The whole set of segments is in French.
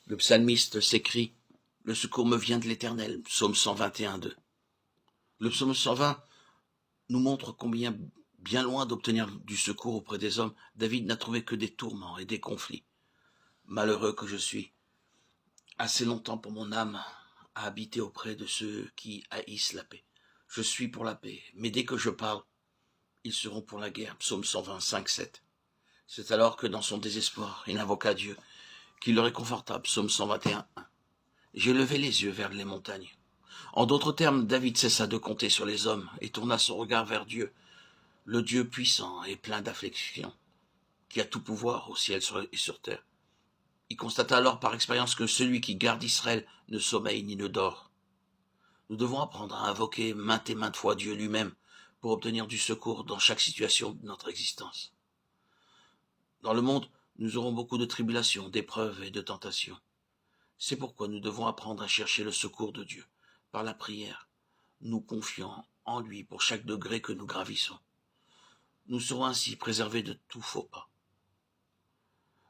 Le psalmiste s'écrie « Le secours me vient de l'Éternel », psaume 121:2. Le psaume 120 nous montre combien, bien loin d'obtenir du secours auprès des hommes, David n'a trouvé que des tourments et des conflits. « Malheureux que je suis, assez longtemps pour mon âme à habiter auprès de ceux qui haïssent la paix. Je suis pour la paix, mais dès que je parle, ils seront pour la guerre. » Psaume 125:7. C'est alors que dans son désespoir, il invoqua Dieu, qui le réconforta. Psaume 121:1. J'ai levé les yeux vers les montagnes. En d'autres termes, David cessa de compter sur les hommes et tourna son regard vers Dieu, le Dieu puissant et plein d'affliction, qui a tout pouvoir au ciel et sur terre. Il constata alors par expérience que celui qui garde Israël ne sommeille ni ne dort. Nous devons apprendre à invoquer maintes et maintes fois Dieu lui-même pour obtenir du secours dans chaque situation de notre existence. Dans le monde, nous aurons beaucoup de tribulations, d'épreuves et de tentations. C'est pourquoi nous devons apprendre à chercher le secours de Dieu par la prière, nous confiant en lui pour chaque degré que nous gravissons. Nous serons ainsi préservés de tout faux pas.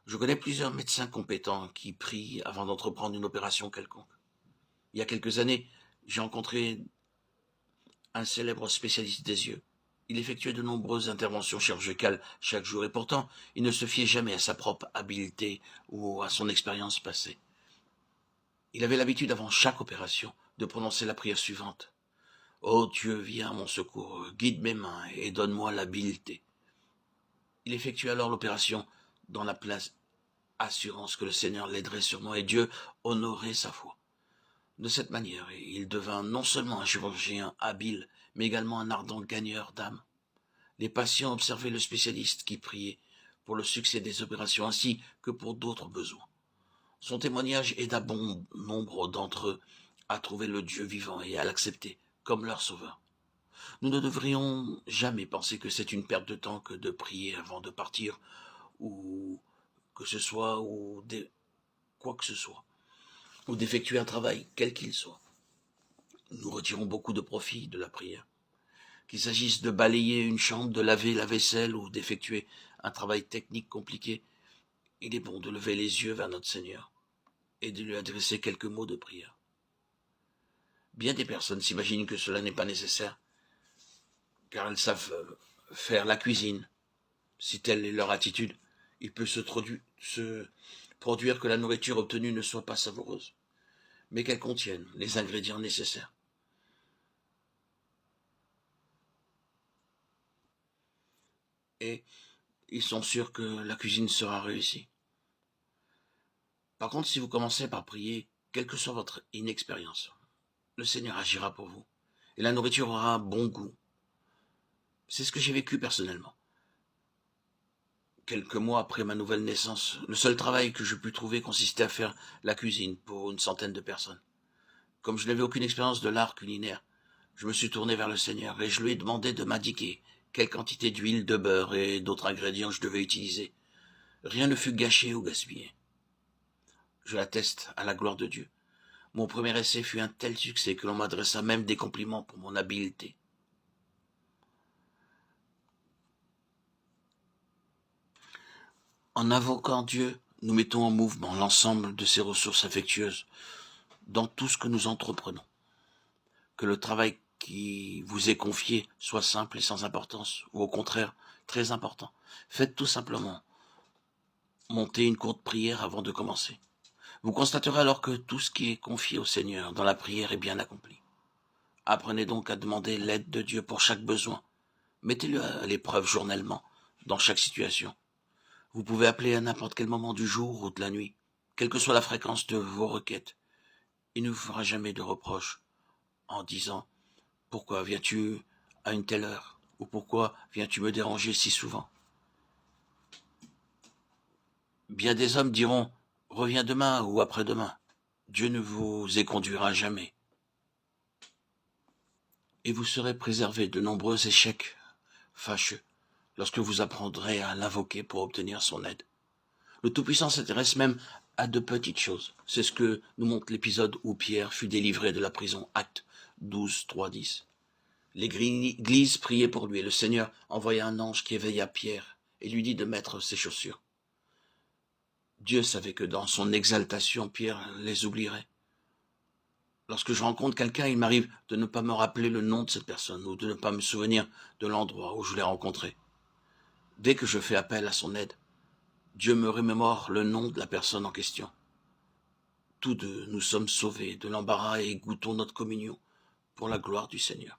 Je connais plusieurs médecins compétents qui prient avant d'entreprendre une opération quelconque. Il y a quelques années, j'ai rencontré un célèbre spécialiste des yeux. Il effectuait de nombreuses interventions chirurgicales chaque jour et pourtant, il ne se fiait jamais à sa propre habileté ou à son expérience passée. Il avait l'habitude avant chaque opération de prononcer la prière suivante. « Ô Dieu, viens à mon secours, guide mes mains et donne-moi l'habileté. » Il effectua alors l'opération dans la pleine assurance que le Seigneur l'aiderait sûrement et Dieu honorait sa foi. De cette manière, il devint non seulement un chirurgien habile, mais également un ardent gagneur d'âme. Les patients observaient le spécialiste qui priait pour le succès des opérations ainsi que pour d'autres besoins. Son témoignage aida bon nombre d'entre eux à trouver le Dieu vivant et à l'accepter comme leur sauveur. Nous ne devrions jamais penser que c'est une perte de temps que de prier avant de partir ou que ce soit quoi que ce soit, ou d'effectuer un travail quel qu'il soit. Nous retirons beaucoup de profit de la prière. Qu'il s'agisse de balayer une chambre, de laver la vaisselle ou d'effectuer un travail technique compliqué, il est bon de lever les yeux vers notre Seigneur et de lui adresser quelques mots de prière. Bien des personnes s'imaginent que cela n'est pas nécessaire, car elles savent faire la cuisine. Si telle est leur attitude, il peut se produire que la nourriture obtenue ne soit pas savoureuse, mais qu'elle contienne les ingrédients nécessaires. Et ils sont sûrs que la cuisine sera réussie. Par contre, si vous commencez par prier, quelle que soit votre inexpérience, le Seigneur agira pour vous, et la nourriture aura un bon goût. C'est ce que j'ai vécu personnellement. Quelques mois après ma nouvelle naissance, le seul travail que je pus trouver consistait à faire la cuisine pour une centaine de personnes. Comme je n'avais aucune expérience de l'art culinaire, je me suis tourné vers le Seigneur et je lui ai demandé de m'indiquer quelle quantité d'huile, de beurre et d'autres ingrédients je devais utiliser. Rien ne fut gâché ou gaspillé. Je l'atteste à la gloire de Dieu. Mon premier essai fut un tel succès que l'on m'adressa même des compliments pour mon habileté. En invoquant Dieu, nous mettons en mouvement l'ensemble de ses ressources affectueuses dans tout ce que nous entreprenons. Que le travail qui vous est confié soit simple et sans importance, ou au contraire, très important. Faites tout simplement monter une courte prière avant de commencer. Vous constaterez alors que tout ce qui est confié au Seigneur dans la prière est bien accompli. Apprenez donc à demander l'aide de Dieu pour chaque besoin. Mettez-le à l'épreuve journellement, dans chaque situation. Vous pouvez appeler à n'importe quel moment du jour ou de la nuit, quelle que soit la fréquence de vos requêtes. Il ne vous fera jamais de reproche en disant « Pourquoi viens-tu à une telle heure ?» ou « Pourquoi viens-tu me déranger si souvent ?» Bien des hommes diront « Reviens demain ou après-demain ». Dieu ne vous éconduira jamais. Et vous serez préservé de nombreux échecs fâcheux lorsque vous apprendrez à l'invoquer pour obtenir son aide. Le Tout-Puissant s'intéresse même à de petites choses. C'est ce que nous montre l'épisode où Pierre fut délivré de la prison, Actes 12, 3, 10. L'église priait pour lui et le Seigneur envoya un ange qui éveilla Pierre et lui dit de mettre ses chaussures. Dieu savait que dans son exaltation, Pierre les oublierait. Lorsque je rencontre quelqu'un, il m'arrive de ne pas me rappeler le nom de cette personne ou de ne pas me souvenir de l'endroit où je l'ai rencontré. Dès que je fais appel à son aide, Dieu me remémore le nom de la personne en question. Tous deux, nous sommes sauvés de l'embarras et goûtons notre communion pour la gloire du Seigneur.